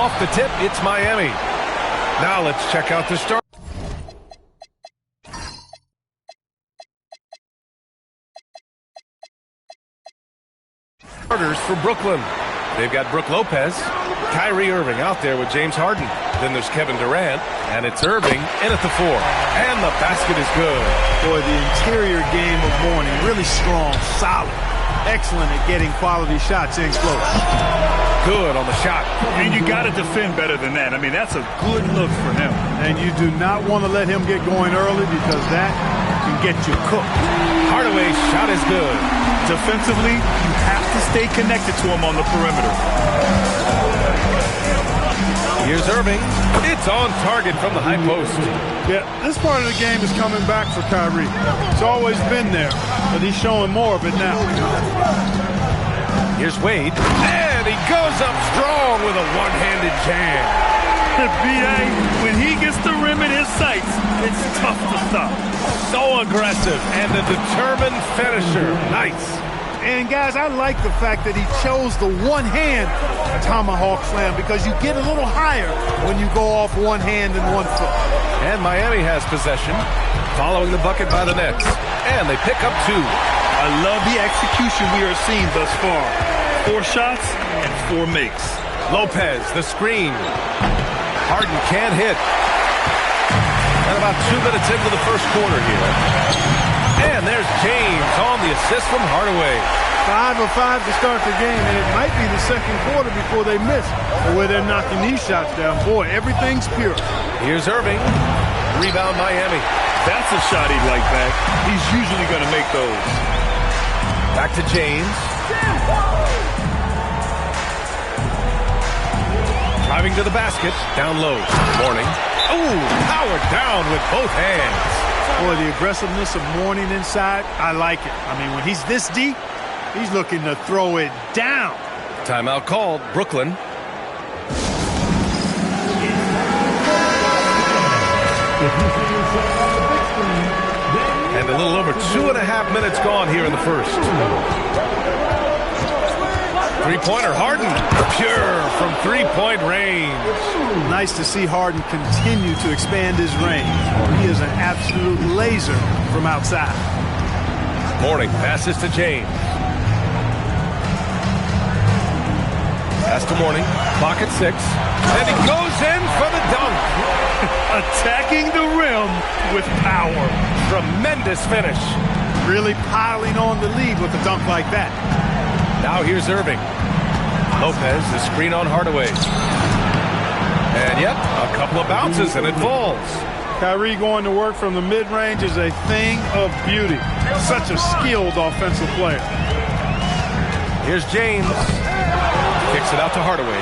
off the tip, it's Miami. Now let's check out the start. Starters for Brooklyn. They've got Brook Lopez, Kyrie Irving out there with James Harden. Then there's Kevin Durant, and it's Irving in at the 4. And the basket is good. Boy, the interior game of Mourning, really strong, solid, excellent at getting quality shots in close. Good on the shot. And you got to defend better than that. I mean, that's a good look for him. And you do not want to let him get going early because that can get you cooked. Hardaway's shot is good. Defensively, you have to stay connected to him on the perimeter. Here's Irving. It's on target from the high post. Yeah, this part of the game is coming back for Kyrie. It's always been there, but he's showing more of it now. Here's Wade. And he goes up strong with a one-handed jam. B.A., when he gets the rim in his sights, it's tough to stop. So aggressive and a determined finisher. Nice. And, guys, I like the fact that he chose the one-hand tomahawk slam because you get a little higher when you go off one hand and one foot. And Miami has possession, following the bucket by the Nets. And they pick up 2. I love the execution we are seeing thus far. 4 shots and 4 makes. Lopez, the screen. Harden can't hit. And about 2 minutes into the first quarter here. And there's James on the assist from Hardaway. 5 of 5 to start the game, and it might be the second quarter before they miss, where they're knocking these shots down. Boy, everything's pure. Here's Irving. Rebound Miami. That's a shot he'd like back. He's usually going to make those. Back to James. Driving to the basket. Down low. Mourning. Ooh, powered down with both hands. Boy, the aggressiveness of Mourning inside, I like it. I mean, when he's this deep, he's looking to throw it down. Timeout called. Brooklyn. And a little over 2.5 minutes gone here in the first. Three-pointer, Harden. Pure from three-point range. Nice to see Harden continue to expand his range. He is an absolute laser from outside. Mourning passes to James. Pass to Mourning. Clock at 6. And he goes in for the dunk. Attacking the rim with power. Tremendous finish. Really piling on the lead with a dunk like that. Now here's Irving. Lopez, the screen on Hardaway. And yep, a couple of bounces and it falls. Kyrie going to work from the mid-range is a thing of beauty. Such a skilled offensive player. Here's James. Kicks it out to Hardaway.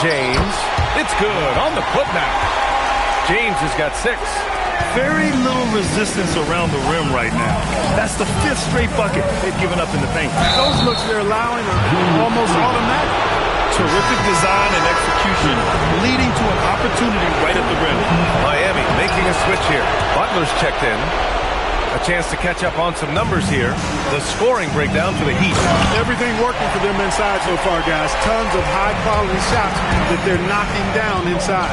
James. It's good on the putback. James has got 6. Very little resistance around the rim right now. That's the 5th straight bucket they've given up in the paint. Those looks they're allowing are almost automatic. Terrific design and execution, leading to an opportunity right at the rim. Miami making a switch here. Butler's checked in. A chance to catch up on some numbers here. The scoring breakdown for the Heat. Everything working for them inside so far, guys. Tons of high-quality shots that they're knocking down inside.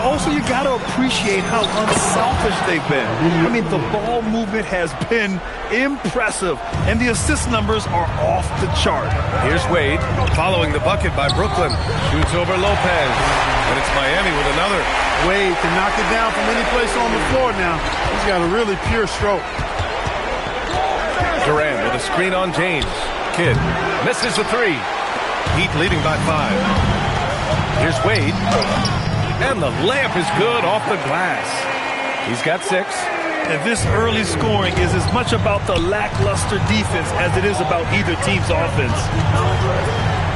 Also, you got to appreciate how unselfish they've been. I mean, the ball movement has been impressive, and the assist numbers are off the chart. Here's Wade, following the bucket by Brooklyn. Shoots over Lopez, and it's Miami with another. Wade can knock it down from any place on the floor now. He's got a really pure stroke. Durant with a screen on James. Kidd misses a 3. Heat leading by 5. Here's Wade. And the layup is good off the glass. He's got 6. And this early scoring is as much about the lackluster defense as it is about either team's offense.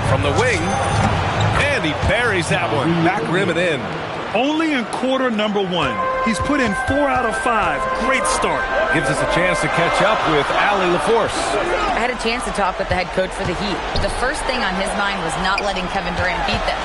From the wing. And he buries that one. Back rim and in. Only in quarter number 1. He's put in 4 out of 5. Great start. Gives us a chance to catch up with Allie LaForce. I had a chance to talk with the head coach for the Heat. The first thing on his mind was not letting Kevin Durant beat them.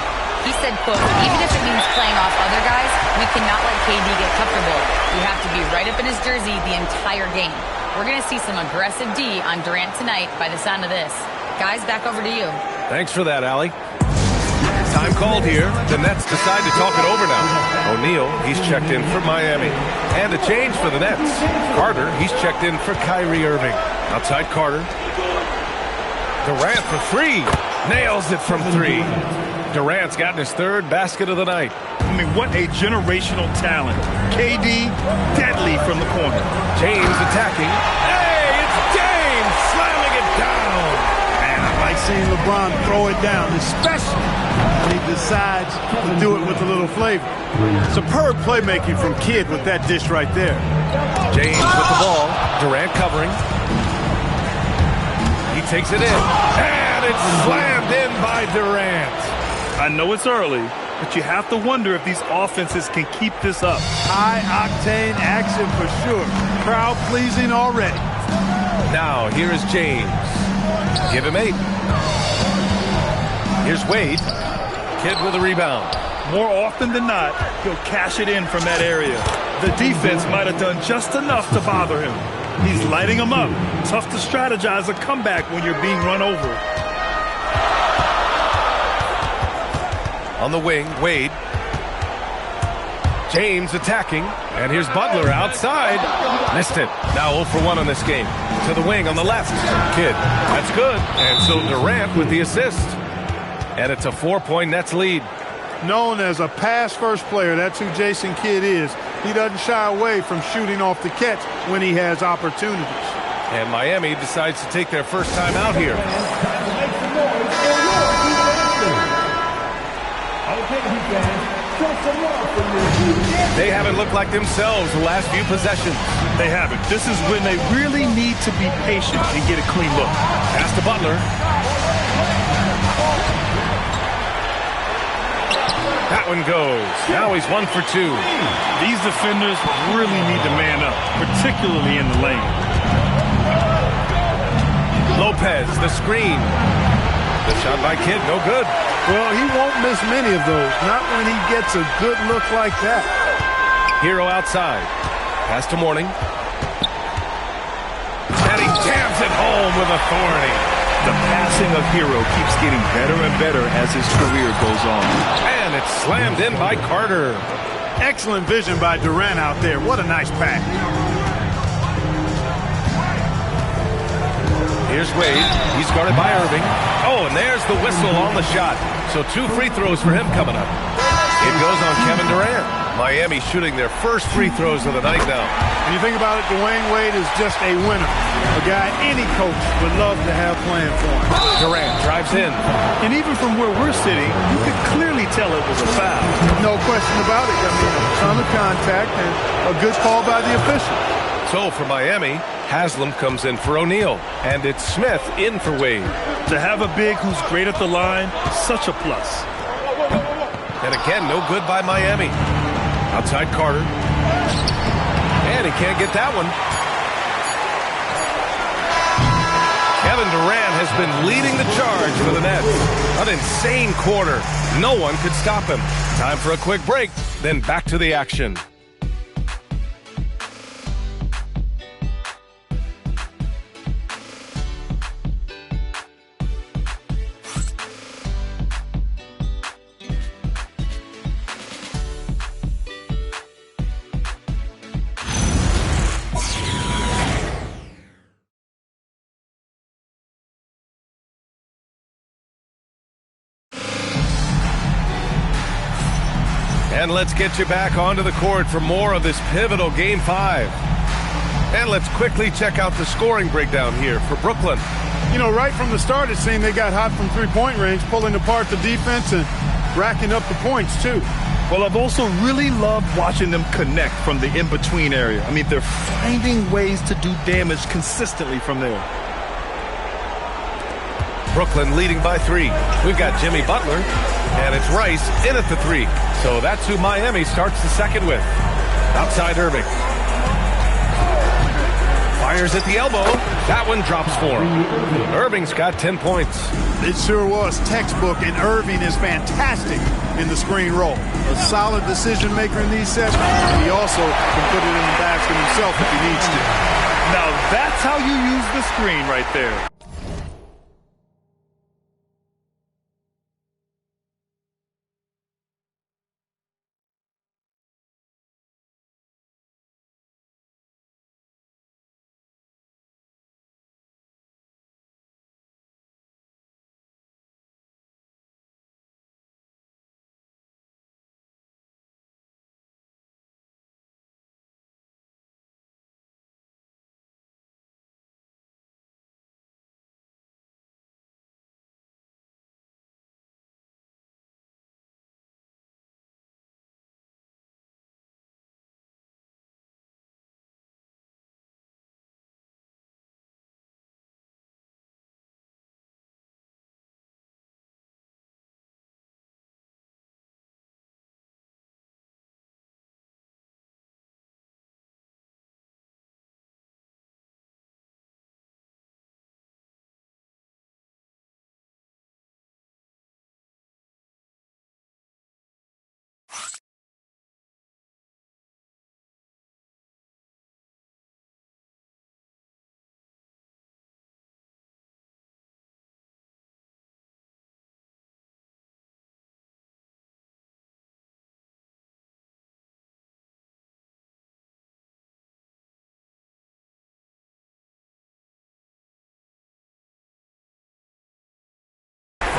He said, quote, even if it means playing off other guys, we cannot let KD get comfortable. We have to be right up in his jersey the entire game. We're going to see some aggressive D on Durant tonight by the sound of this. Guys, back over to you. Thanks for that, Allie. Time called here. The Nets decide to talk it over now. O'Neal, he's checked in for Miami. And a change for the Nets. Carter, he's checked in for Kyrie Irving. Outside Carter. Durant for three. Nails it from three. Durant's gotten his third basket of the night. I mean, what a generational talent. KD, deadly from the corner. James attacking. Hey, it's James slamming it down. Man, I like seeing LeBron throw it down, especially when he decides to do it with a little flavor. Superb playmaking from Kidd with that dish right there. James with the ball. Durant covering. He takes it in. And it's slammed in by Durant. I know it's early, but you have to wonder if these offenses can keep this up. High-octane action for sure. Crowd-pleasing already. Now, here is James. Give him 8. Here's Wade. Kidd with a rebound. More often than not, he'll cash it in from that area. The defense might have done just enough to bother him. He's lighting them up. Tough to strategize a comeback when you're being run over. On the wing, Wade. James attacking. And here's Butler outside. Missed it. Now 0 for 1 on this game. To the wing on the left. Kidd. That's good. And so Durant with the assist. And it's a 4-point Nets lead. Known as a pass-first player, that's who Jason Kidd is. He doesn't shy away from shooting off the catch when he has opportunities. And Miami decides to take their first time out here. They haven't looked like themselves the last few possessions. They haven't. This is when they really need to be patient and get a clean look. Pass to Butler. That one goes. Now he's 1 for 2. These defenders really need to man up, particularly in the lane. Lopez, the screen. The shot by Kidd, no good. Well, he won't miss many of those, not when he gets a good look like that. Hero outside. Pass to Mourning. And he jams it home with authority. The passing of Hero keeps getting better and better as his career goes on. And it's slammed in by Carter. Excellent vision by Durant out there. What a nice pass. Here's Wade. He's guarded by Irving. Oh, and there's the whistle on the shot. So 2 free throws for him coming up. It goes on Kevin Durant. Miami shooting their first free throws of the night now. When you think about it, Dwayne Wade is just a winner. A guy any coach would love to have playing for him. Durant drives in. And even from where we're sitting, you could clearly tell it was a foul. No question about it. I mean, a ton of contact and a good call by the official. So for Miami, Haslam comes in for O'Neal. And it's Smith in for Wade. To have a big who's great at the line, such a plus. And again, no good by Miami. Outside Carter. And he can't get that one. Kevin Durant has been leading the charge for the Nets. An insane quarter. No one could stop him. Time for a quick break, then back to the action. And let's get you back onto the court for more of this pivotal Game 5. And let's quickly check out the scoring breakdown here for Brooklyn. You know, right from the start, it seemed they got hot from three-point range, pulling apart the defense and racking up the points, too. Well, I've also really loved watching them connect from the in-between area. I mean, they're finding ways to do damage consistently from there. Brooklyn leading by 3. We've got Jimmy Butler, and it's Rice in at the 3. So that's who Miami starts the second with. Outside Irving. Fires at the elbow. That one drops for him. Irving's got 10 points. It sure was textbook, and Irving is fantastic in the screen roll. A solid decision maker in these sets. He also can put it in the basket himself if he needs to. Now that's how you use the screen right there.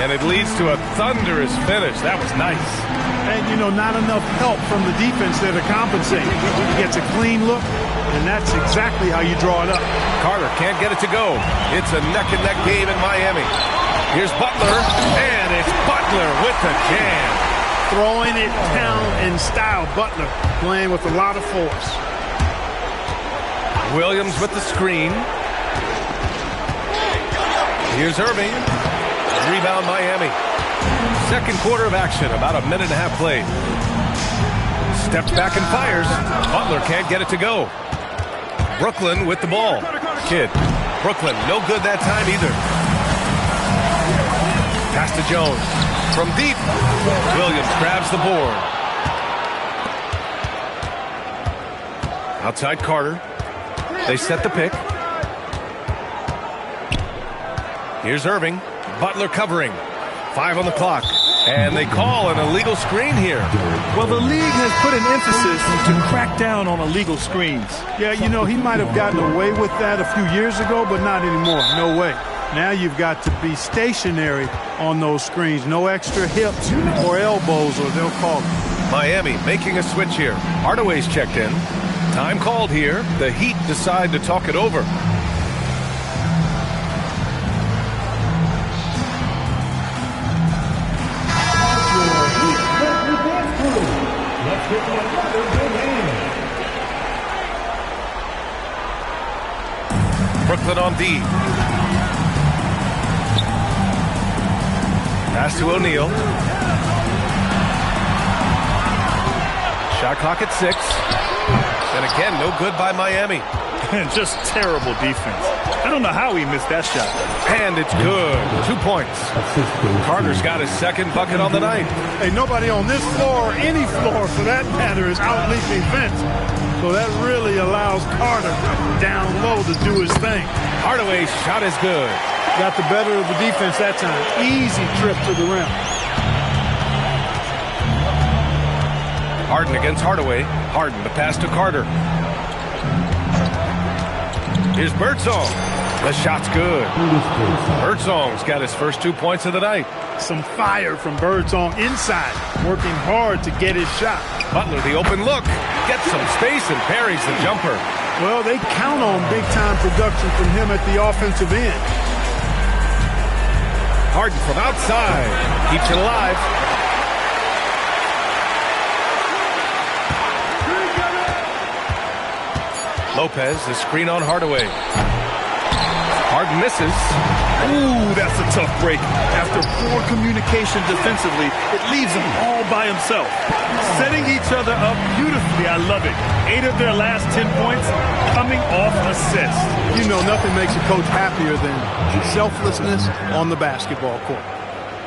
And it leads to a thunderous finish. That was nice. And, you know, not enough help from the defense there to compensate. He gets a clean look, and that's exactly how you draw it up. Carter can't get it to go. It's a neck-and-neck game in Miami. Here's Butler, and it's Butler with the jam. Throwing it down in style. Butler playing with a lot of force. Williams with the screen. Here's Irving. Rebound Miami. Second quarter of action, about a minute and a half played. Steps back and fires. Butler can't get it to go. Brooklyn with the ball. Kidd. Brooklyn, no good that time either. Pass to Jones. From deep. Williams grabs the board. Outside Carter. They set the pick. Here's Irving. Butler covering. 5 on the clock. And they call an illegal screen here. Well, the league has put an emphasis to crack down on illegal screens. Yeah, you know, he might have gotten away with that a few years ago, but not anymore. No way. Now you've got to be stationary on those screens. No extra hips or elbows, or they'll call it. Miami making a switch here. Hardaway's checked in. Time called here. The Heat decide to talk it over. Brooklyn on D. Pass to O'Neal. Shot clock at 6. And again, no good by Miami. And just terrible defense. I don't know how he missed that shot. And it's good. 2 points. Carter's got his second bucket on the night. Hey, nobody on this floor, or any floor for that matter, is out-leaping Vince. So that really allows Carter down low to do his thing. Hardaway's shot is good. Got the better of the defense that time. Easy trip to the rim. Harden against Hardaway. Harden, the pass to Carter. Here's Birdsong. The shot's good. Birdsong's got his first 2 points of the night. Some fire from Birdsong inside, working hard to get his shot. Butler, the open look. Gets some space and parries the jumper. Well, they count on big-time production from him at the offensive end. Harden from outside. Keeps it alive. Lopez, the screen on Hardaway. Harden misses. Ooh, that's a tough break. After poor communication defensively, it leaves him all by himself. Setting each other up beautifully, I love it. 8 of their last 10 points coming off assists. You know, nothing makes a coach happier than selflessness on the basketball court.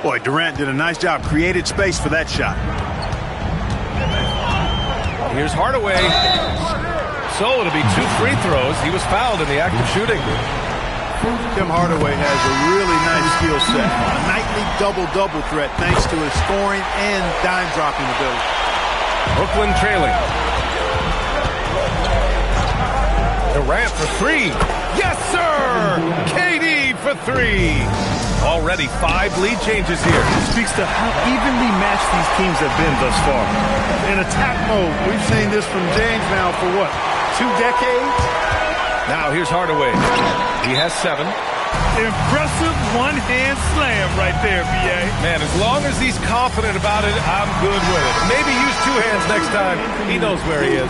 Boy, Durant did a nice job. Created space for that shot. Here's Hardaway. So it'll be 2 free throws. He was fouled in the act of shooting. Tim Hardaway has a really nice skill set. A nightly double-double threat thanks to his scoring and dime-dropping ability. Brooklyn trailing. Durant for 3. Yes, sir! KD for 3. Already 5 lead changes here. Speaks to how evenly matched these teams have been thus far. In attack mode, we've seen this from James now for what, 2 decades? Now here's Hardaway. He has 7. Impressive one-hand slam right there, B.A. Man, as long as he's confident about it, I'm good with it. Maybe use 2 hands next time. He knows where he is.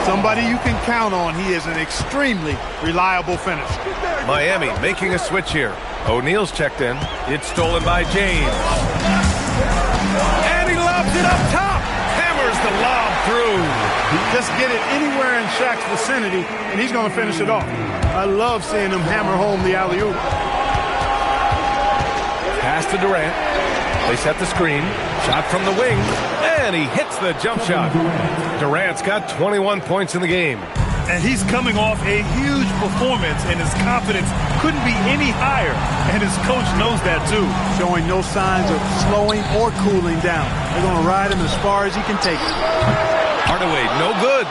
Somebody you can count on. He is an extremely reliable finisher. Miami making a switch here. O'Neal's checked in. It's stolen by James. And he lobs it up top. Hammers the lob through. Just get it anywhere in Shaq's vicinity, and he's going to finish it off. I love seeing him hammer home the alley-oop. Pass to Durant. They set the screen. Shot from the wing, and he hits the jump shot. Durant's got 21 points in the game. And he's coming off a huge performance, and his confidence couldn't be any higher. And his coach knows that, too. Showing no signs of slowing or cooling down. They're going to ride him as far as he can take it. Hardaway, no good.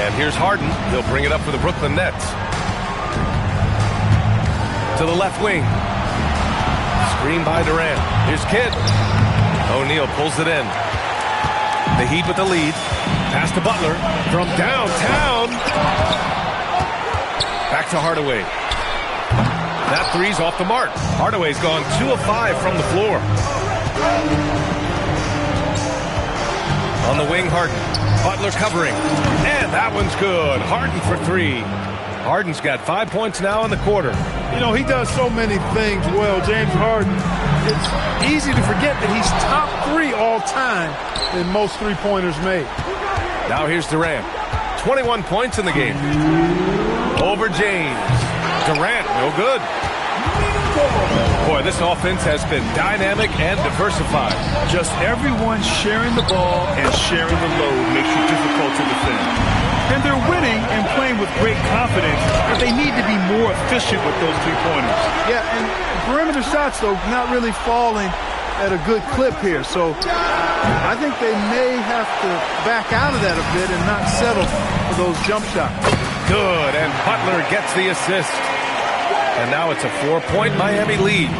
And here's Harden. He'll bring it up for the Brooklyn Nets. To the left wing. Screen by Durant. Here's Kidd. O'Neal pulls it in. The Heat with the lead. Pass to Butler from downtown. Back to Hardaway. That three's off the mark. Hardaway's gone 2 of 5 from the floor. On the wing, Harden. Butler covering. And that one's good. Harden for 3. Harden's got 5 points now in the quarter. You know, he does so many things well, James Harden. It's easy to forget that he's top 3 all time in most three-pointers made. Now here's Durant. 21 points in the game. Over James. Durant, no good. Boy, this offense has been dynamic and diversified. Just everyone sharing the ball and sharing the load makes you difficult to defend. And they're winning and playing with great confidence, but they need to be more efficient with those three-pointers. Yeah, and perimeter shots, though, not really falling at a good clip here. So I think they may have to back out of that a bit and not settle for those jump shots. Good, and Butler gets the assist. And now it's a 4-point Miami lead.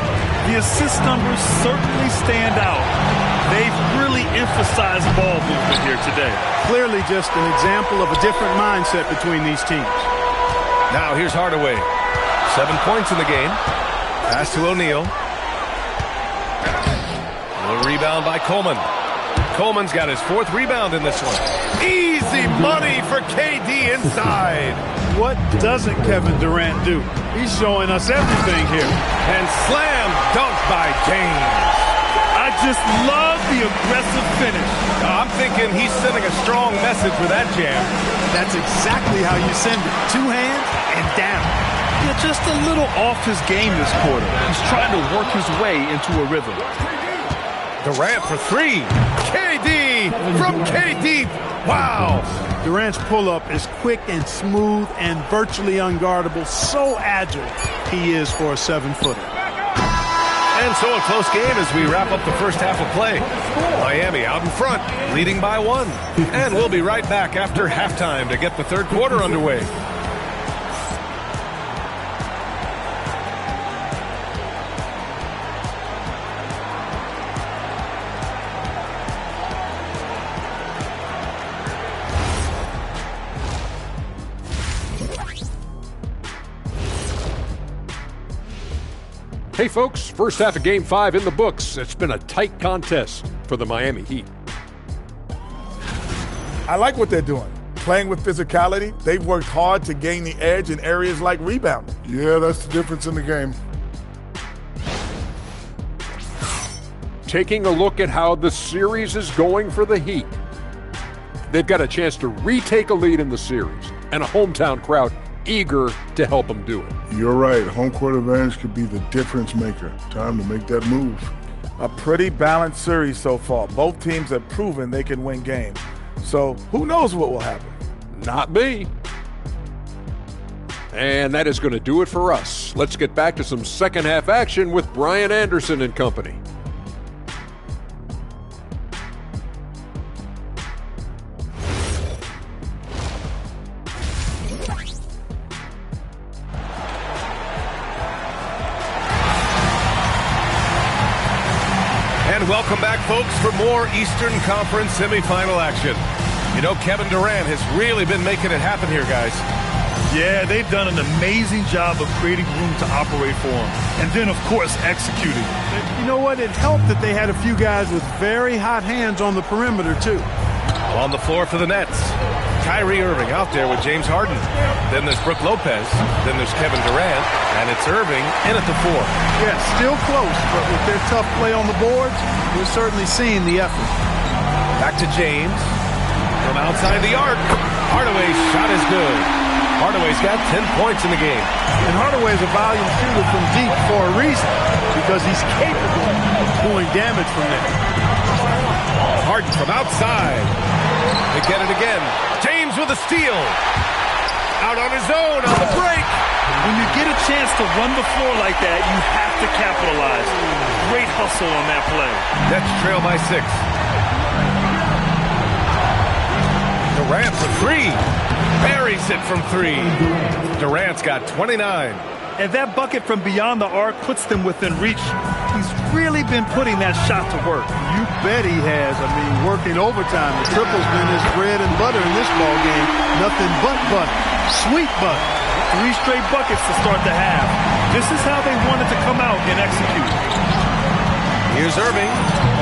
The assist numbers certainly stand out. They've really emphasized ball movement here today. Clearly just an example of a different mindset between these teams. Now here's Hardaway. 7 points in the game. Pass to O'Neal. A rebound by Coleman. Coleman's got his 4th rebound in this one. Easy money for KD inside. What doesn't Kevin Durant do? He's showing us everything here. And slam dunk by James. I just love the aggressive finish. I'm thinking he's sending a strong message with that jam. That's exactly how you send it. 2 hands and down. Yeah, just a little off his game this quarter. He's trying to work his way into a rhythm. Durant for 3. KD from KD. Wow. Durant's pull-up is quick and smooth and virtually unguardable. So agile he is for a 7-footer. And so a close game as we wrap up the first half of play. Miami out in front, leading by 1. And we'll be right back after halftime to get the third quarter underway. Hey folks, first half of Game 5 in the books. It's been a tight contest for the Miami Heat. I like what they're doing. Playing with physicality, they've worked hard to gain the edge in areas like rebounding. Yeah, that's the difference in the game. Taking a look at how the series is going for the Heat. They've got a chance to retake a lead in the series, and a hometown crowd eager to help them do it. You're right. Home court advantage could be the difference maker. Time to make that move. A pretty balanced series so far. Both teams have proven they can win games. So who knows what will happen? Not me. And that is going to do it for us. Let's get back to some second half action with Brian Anderson and company. And welcome back, folks, for more Eastern Conference semifinal action. You know, Kevin Durant has really been making it happen here, guys. Yeah, they've done an amazing job of creating room to operate for him. And then, of course, executing. You know what? It helped that they had a few guys with very hot hands on the perimeter, too. On the floor for the Nets, Kyrie Irving out there with James Harden. Then there's Brook Lopez. Then there's Kevin Durant. And it's Irving in at the 4. Yeah, still close, but with their tough play on the boards, we're certainly seeing the effort. Back to James. From outside the arc, Hardaway's shot is good. Hardaway's got 10 points in the game. And Hardaway's a volume shooter from deep for a reason, because he's capable of doing damage from there. Harden from outside. They get it again. James with a steal. Out on his own on the break. When you get a chance to run the floor like that, you have to capitalize. Great hustle on that play. Nets trail by 6. Durant for 3. Buries it from 3. Durant's got 29. And that bucket from beyond the arc puts them within reach. He's really been putting that shot to work. You bet he has. I mean, working overtime. The triple's been his bread and butter in this ball game. Nothing but butter. Sweet butter. 3 straight buckets to start the half. This is how they wanted to come out and execute. Here's Irving,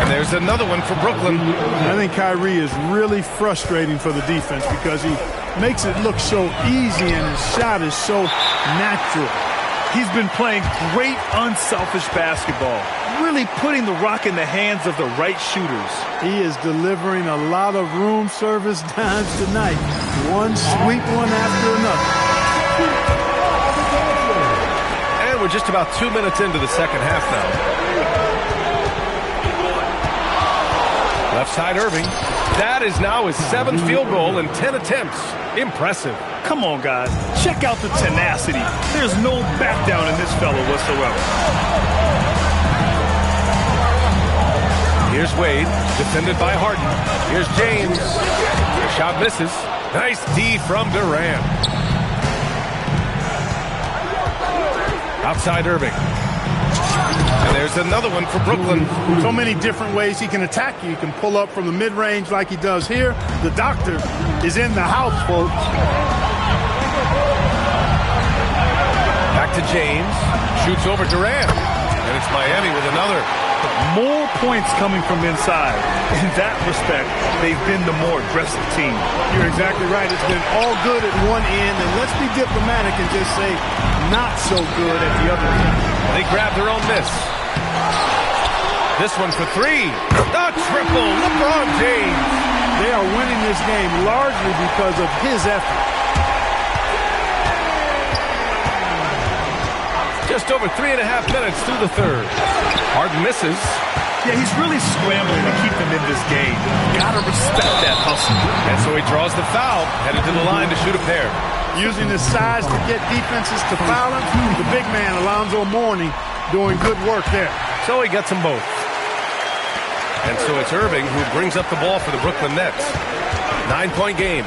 and there's another one for Brooklyn. I think Kyrie is really frustrating for the defense because he makes it look so easy and his shot is so natural. He's been playing great unselfish basketball, really putting the rock in the hands of the right shooters. He is delivering a lot of room service dimes tonight. One sweet one after another. And we're just about 2 minutes into the second half now. Left side Irving. That is now his 7th field goal in 10 attempts. Impressive. Come on, guys. Check out the tenacity. There's no back down in this fella whatsoever. Here's Wade, defended by Harden. Here's James. The shot misses. Nice D from Durant. Outside Irving. And there's another one for Brooklyn. So many different ways he can attack you. He can pull up from the mid-range like he does here. The doctor is in the house, folks. Back to James. Shoots over Durant. And it's Miami with another. More points coming from inside. In that respect, they've been the more aggressive team. You're exactly right. It's been all good at one end, and let's be diplomatic and just say not so good at the other end. They grab their own miss. This one for 3. The triple, LeBron James. They are winning this game largely because of his effort. Just over 3.5 minutes through the third. Harden misses. Yeah, he's really scrambling to keep them in this game. Gotta respect that hustle. And so he draws the foul, headed to the line to shoot a pair. Using his size to get defenses to foul him, the big man, Alonzo Mourning, doing good work there. So he gets them both. And so it's Irving who brings up the ball for the Brooklyn Nets. 9-point game.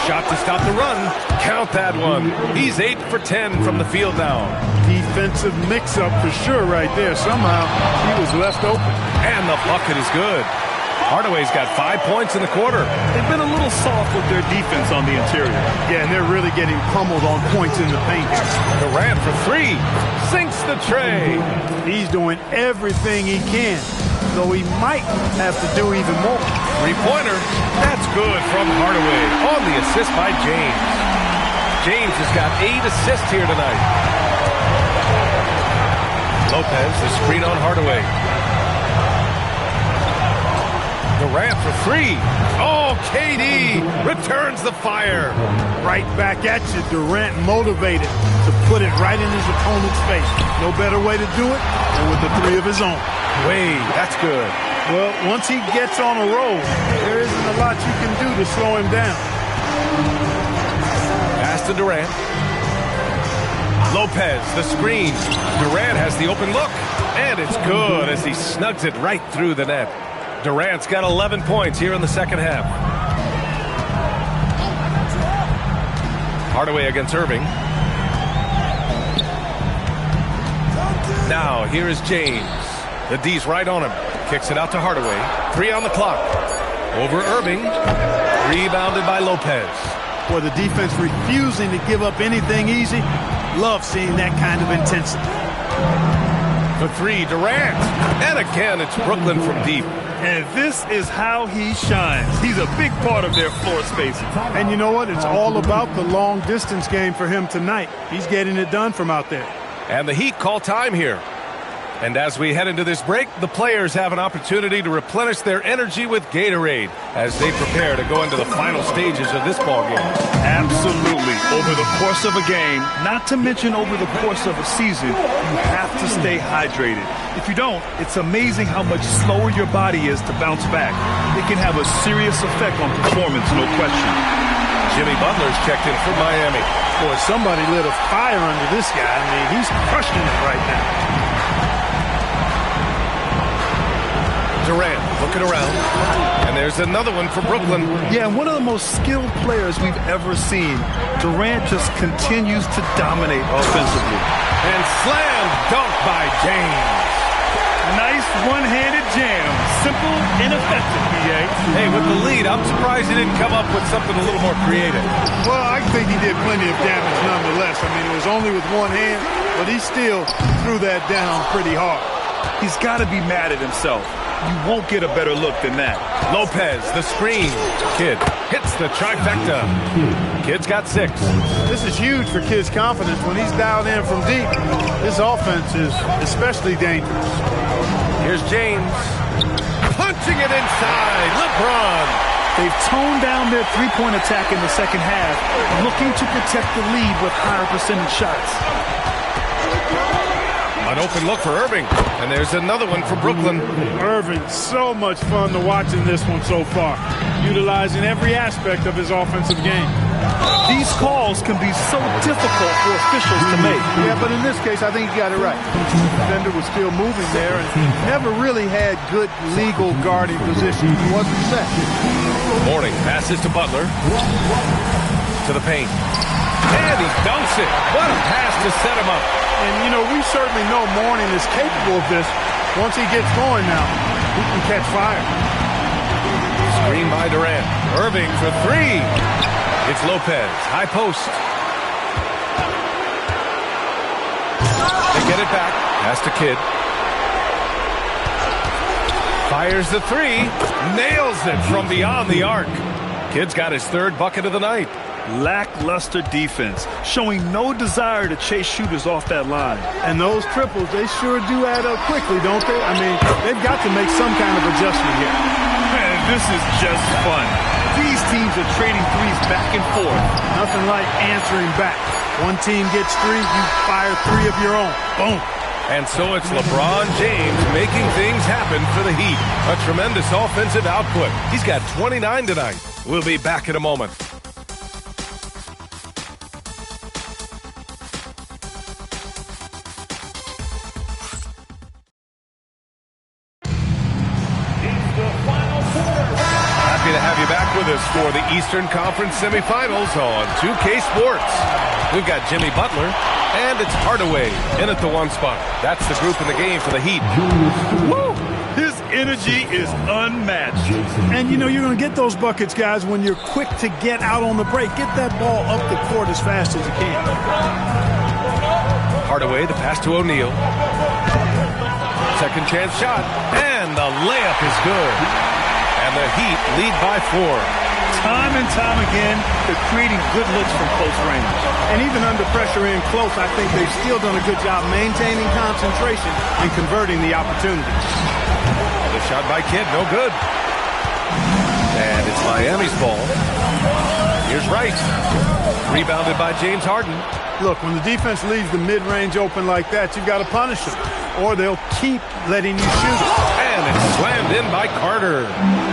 Shot to stop the run. Count that one. He's 8 for 10 from the field now. Defensive mix-up for sure right there. Somehow he was left open. And the bucket is good. Hardaway's got 5 points in the quarter. They've been a little soft with their defense on the interior. Yeah, and they're really getting pummeled on points in the paint. Durant for 3. Sinks the tray. He's doing everything he can, though he might have to do even more. 3-pointer. That's good from Hardaway on the assist by James. James has got 8 assists here tonight. Lopez, the screen on Hardaway. Durant for 3. Oh, KD returns the fire. Right back at you. Durant motivated to put it right in his opponent's face. No better way to do it than with the 3 of his own. Wade, that's good. Well, once he gets on a roll, there isn't a lot you can do to slow him down. Pass to Durant. Lopez, the screen. Durant has the open look, and it's good as he snugs it right through the net. Durant's got 11 points here in the second half. Hardaway against Irving. Now, here is James. The D's right on him. Kicks it out to Hardaway. 3 on the clock. Over Irving. Rebounded by Lopez. Boy, the defense refusing to give up anything easy. Love seeing that kind of intensity. For 3, Durant. And again, it's Brooklyn from deep. And this is how he shines. He's a big part of their floor spacing. And you know what? It's all about the long-distance game for him tonight. He's getting it done from out there. And the Heat call time here. And as we head into this break, the players have an opportunity to replenish their energy with Gatorade as they prepare to go into the final stages of this ballgame. Absolutely. over the course of a game, not to mention over the course of a season, you have to stay hydrated. If you don't, it's amazing how much slower your body is to bounce back. It can have a serious effect on performance, no question. Jimmy Butler's checked in for Miami. Boy, somebody lit a fire under this guy. I mean, he's crushing it right now. Durant looking around. And there's another one for Brooklyn. Yeah, one of the most skilled players we've ever seen. Durant just continues to dominate offensively. And slam dunk by James. Nice one-handed jam. Simple and effective, B.A. Hey, with the lead, I'm surprised he didn't come up with something a little more creative. Well, I think he did plenty of damage nonetheless. I mean, it was only with one hand, but he still threw that down pretty hard. He's got to be mad at himself. You won't get a better look than that. Lopez, the screen. Kidd hits the trifecta. Kidd's got 6. This is huge for Kidd's confidence. When he's dialed in from deep, his offense is especially dangerous. Here's James. Punching it inside. LeBron. They've toned down their three-point attack in the second half, looking to protect the lead with higher percentage shots. An open look for Irving. And there's another one for Brooklyn. Irving, so much fun to watch in this one so far, utilizing every aspect of his offensive game. These calls can be so difficult for officials to make. Yeah, but in this case, I think he got it right. The defender was still moving there and never really had good legal guarding position. He wasn't set. Mourning passes to Butler. To the paint. And he dunks it. What a pass to set him up. And, you know, we certainly know Mourning is capable of this. Once he gets going now, he can catch fire. Screen by Durant. Irving for 3. It's Lopez. High post. They get it back. Pass to Kidd. Fires the 3. Nails it from beyond the arc. Kidd's got his 3rd bucket of the night. Lackluster defense, showing no desire to chase shooters off that line. And those triples, they sure do add up quickly, don't they? I mean, they've got to make some kind of adjustment here. Man, this is just fun. These teams are trading threes back and forth. Nothing like answering back. One team gets 3, you fire 3 of your own. Boom. And so it's LeBron James making things happen for the Heat. A tremendous offensive output. He's got 29 tonight. We'll be back in a moment. Happy to have you back with us for the Eastern Conference semifinals on 2K Sports. We've got Jimmy Butler, and it's Hardaway in at the 1 spot. That's the group in the game for the Heat. Woo! His energy is unmatched. And, you know, you're going to get those buckets, guys, when you're quick to get out on the break. Get that ball up the court as fast as you can. Hardaway, the pass to O'Neal. Second chance shot, and the layup is good. And the Heat lead by 4. Time and time again, they're creating good looks from close range. And even under pressure in close, I think they've still done a good job maintaining concentration and converting the opportunities. The shot by Kidd, no good. And it's Miami's ball. Here's Wright. Rebounded by James Harden. Look, when the defense leaves the mid-range open like that, you've got to punish them, or they'll keep letting you shoot it. And it's slammed in by Carter.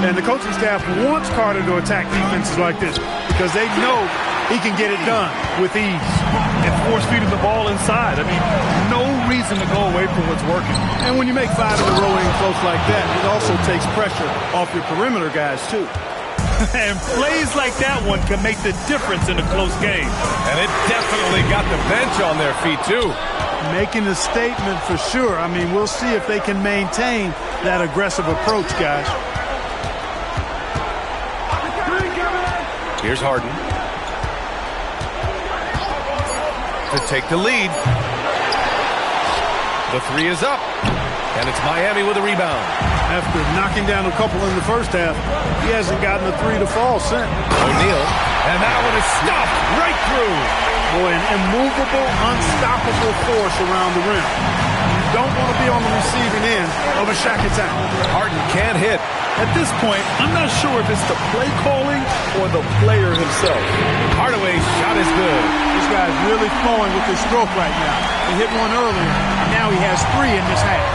And the coaching staff wants Carter to attack defenses like this because they know he can get it done with ease. And force-feeding the ball inside. I mean, no reason to go away from what's working. And when you make 5 in a row in close like that, it also takes pressure off your perimeter guys, too. And plays like that one can make the difference in a close game. And it definitely got the bench on their feet, too. Making a statement for sure. I mean, we'll see if they can maintain that aggressive approach, guys. Here's Harden. To take the lead. The 3 is up. And it's Miami with a rebound. After knocking down a couple in the first half, he hasn't gotten a 3 to fall since. O'Neal. And that one is stopped right through. Boy, an immovable, unstoppable force around the rim. You don't want to be on the receiving end of a Shaq attack. Harden can't hit. At this point, I'm not sure if it's the play calling or the player himself. Hardaway's shot is good. This guy's really flowing with his stroke right now. He hit one earlier, and now he has 3 in this half.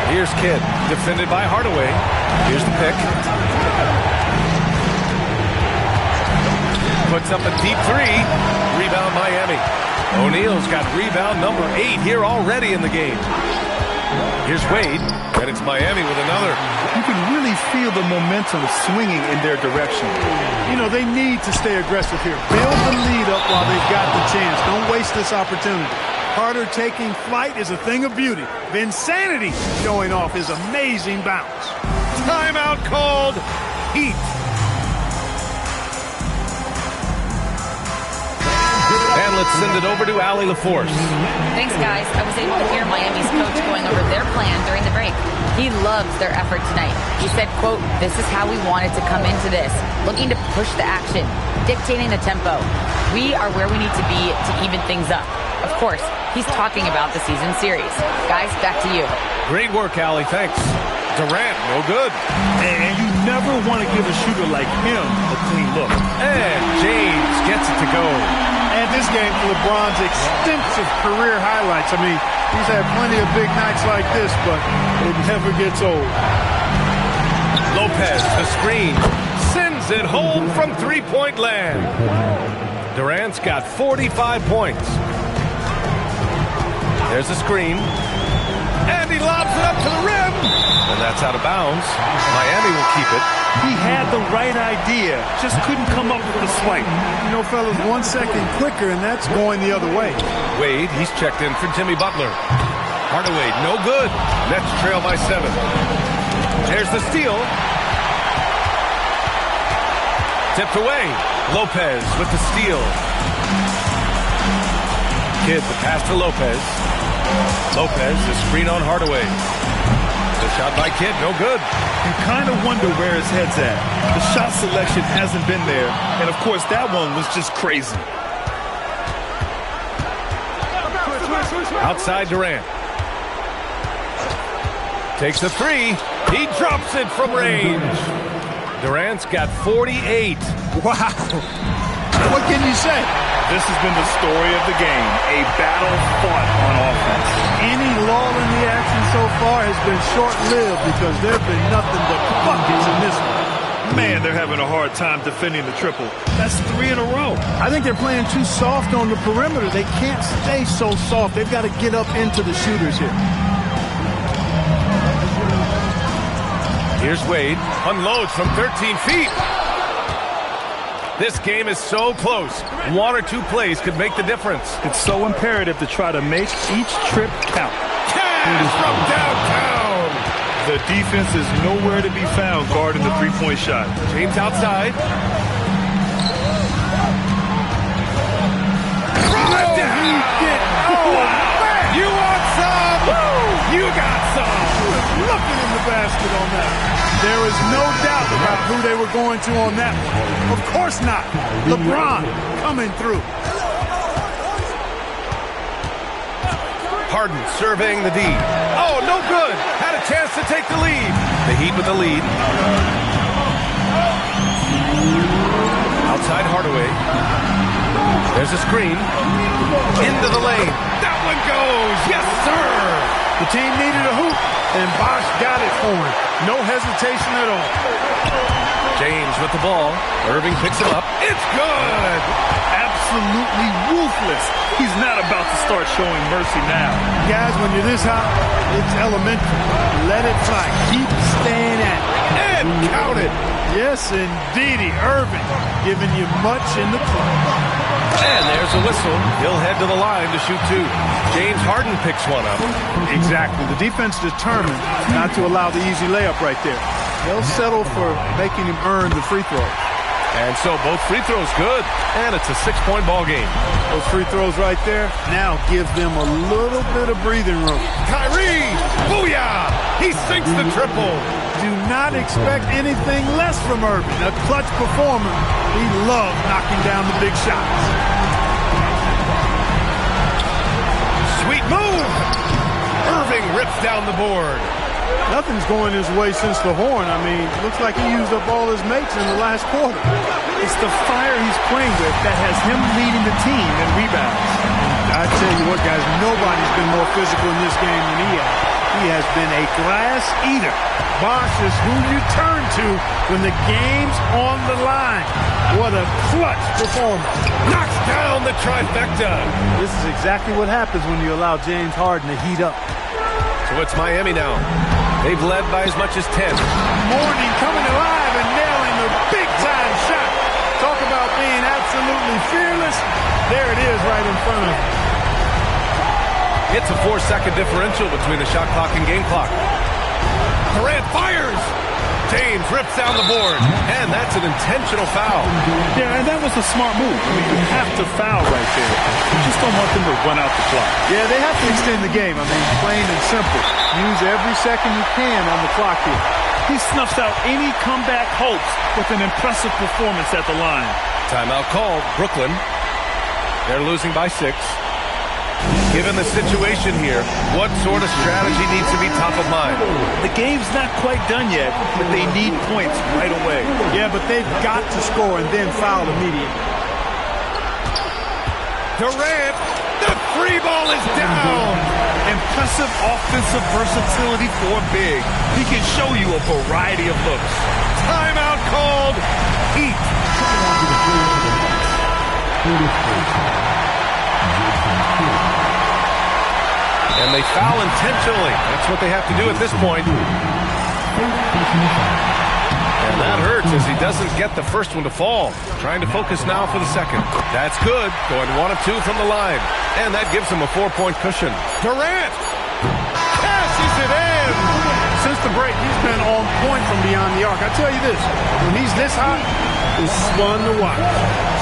Here's Kidd, defended by Hardaway. Here's the pick. Puts up a deep 3. Rebound Miami. O'Neal's got rebound number 8 here already in the game. Here's Wade, and it's Miami with another. You can really feel the momentum swinging in their direction. You know, they need to stay aggressive here. Build the lead up while they've got the chance. Don't waste this opportunity. Carter taking flight is a thing of beauty. Vinsanity showing off his amazing bounce. Timeout called. Heat. And let's send it over to Allie LaForce. Thanks, guys. I was able to hear Miami's coach going over their plan during the break. He loves their effort tonight. He said, quote, "This is how we wanted to come into this. Looking to push the action, dictating the tempo. We are where we need to be to even things up." Of course, he's talking about the season series. Guys, back to you. Great work, Allie. Thanks. Durant, no good. And you never want to give a shooter like him a clean look. And James gets it to go. And this game for LeBron's extensive career highlights. I mean, he's had plenty of big nights like this, but it never gets old. Lopez, the screen, sends it home from three-point land. Durant's got 45 points. There's the screen. And he lobs it up to the rim. And that's out of bounds. Miami will keep it. He had the right idea, just couldn't come up with the swipe. You know, fellas, 1 second quicker, and that's going the other way. Wade, he's checked in for Jimmy Butler. Hardaway, no good. Nets trail by 7. There's the steal. Tipped away. Lopez with the steal. Kidd, the pass to Lopez. Lopez, the screen on Hardaway. The shot by Kidd, no good. You kind of wonder where his head's at. The shot selection hasn't been there. And, of course, that one was just crazy. Outside Durant. Takes the 3. He drops it from range. Durant's got 48. Wow. What can you say? This has been the story of the game. A battle fought on offense. Any lull in the action so far has been short-lived because there have been nothing but buckets in this one. Man, they're having a hard time defending the triple. That's 3 in a row. I think they're playing too soft on the perimeter. They can't stay so soft. They've got to get up into the shooters here. Here's Wade. Unloads from 13 feet. This game is so close. 1 or 2 plays could make the difference. It's so imperative to try to make each trip count. Cash from downtown. The defense is nowhere to be found guarding the three-point shot. James outside. Drop it down. Man. You want some? Woo. You got some. He was looking in the basket on that. There is no doubt about who they were going to on that one. Of course not. LeBron coming through. Harden surveying the D. Oh, no good. Had a chance to take the lead. The Heat with the lead. Outside Hardaway. There's a screen. Into the lane. That one goes. Yes, sir. The team needed a hoop, and Bosh got it for him. No hesitation at all. James with the ball. Irving picks it up. It's good. Absolutely ruthless. He's not about to start showing mercy now. Guys, when you're this hot, it's elementary. Let it fly. Keep staying at it. And count it. Yes, indeedy. Irving giving you much in the clutch. And there's a whistle. He'll head to the line to shoot 2. James Harden picks one up. Exactly. The defense determined not to allow the easy layup right there. They'll settle for making him earn the free throw. And so both free throws good. And it's a 6-point ball game. Those free throws right there now give them a little bit of breathing room. Kyrie! Booyah! He sinks the triple. Do not expect anything less from Irving. A clutch performer. He loves knocking down the big shots. Sweet move. Irving rips down the board. Nothing's going his way since the horn. I mean, looks like he used up all his mates in the last quarter. It's the fire he's playing with that has him leading the team in rebounds. I tell you what, guys, nobody's been more physical in this game than he has. He has been a glass eater. Bosh is who you turn to when the game's on the line. What a clutch performance. Knocks down the trifecta. This is exactly what happens when you allow James Harden to heat up. So it's Miami now. They've led by as much as 10. Mourning coming alive and nailing the big-time shot. Talk about being absolutely fearless. There it is right in front of him. It's a 4-second differential between the shot clock and game clock. Durant fires. James rips down the board. And that's an intentional foul. Yeah, and that was a smart move. I mean, you have to foul right there. You just don't want them to run out the clock. Yeah, they have to extend the game. I mean, plain and simple. Use every second you can on the clock here. He snuffs out any comeback hopes with an impressive performance at the line. Timeout called. Brooklyn. They're losing by 6. Given the situation here, what sort of strategy needs to be top of mind? The game's not quite done yet, but they need points right away. Yeah, but they've got to score and then foul immediately. Durant, the free ball is down. Impressive offensive versatility for big. He can show you a variety of looks. Timeout called. Heat. And they foul intentionally. That's what they have to do at this point. And that hurts as he doesn't get the first one to fall. Trying to focus now for the second. That's good. Going 1 of 2 from the line. And that gives him a 4-point cushion. Durant cashes it in. Since the break, he's been on point from beyond the arc. I tell you this, when he's this hot, it's fun to watch.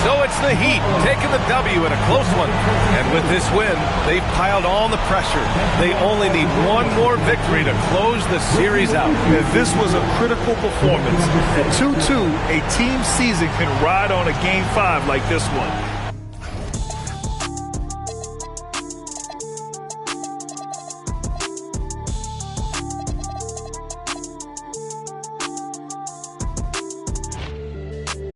So it's the Heat taking the W in a close one. And with this win, they've piled on the pressure. They only need one more victory to close the series out. And this was a critical performance. At 2-2, a team season can ride on a Game 5 like this one.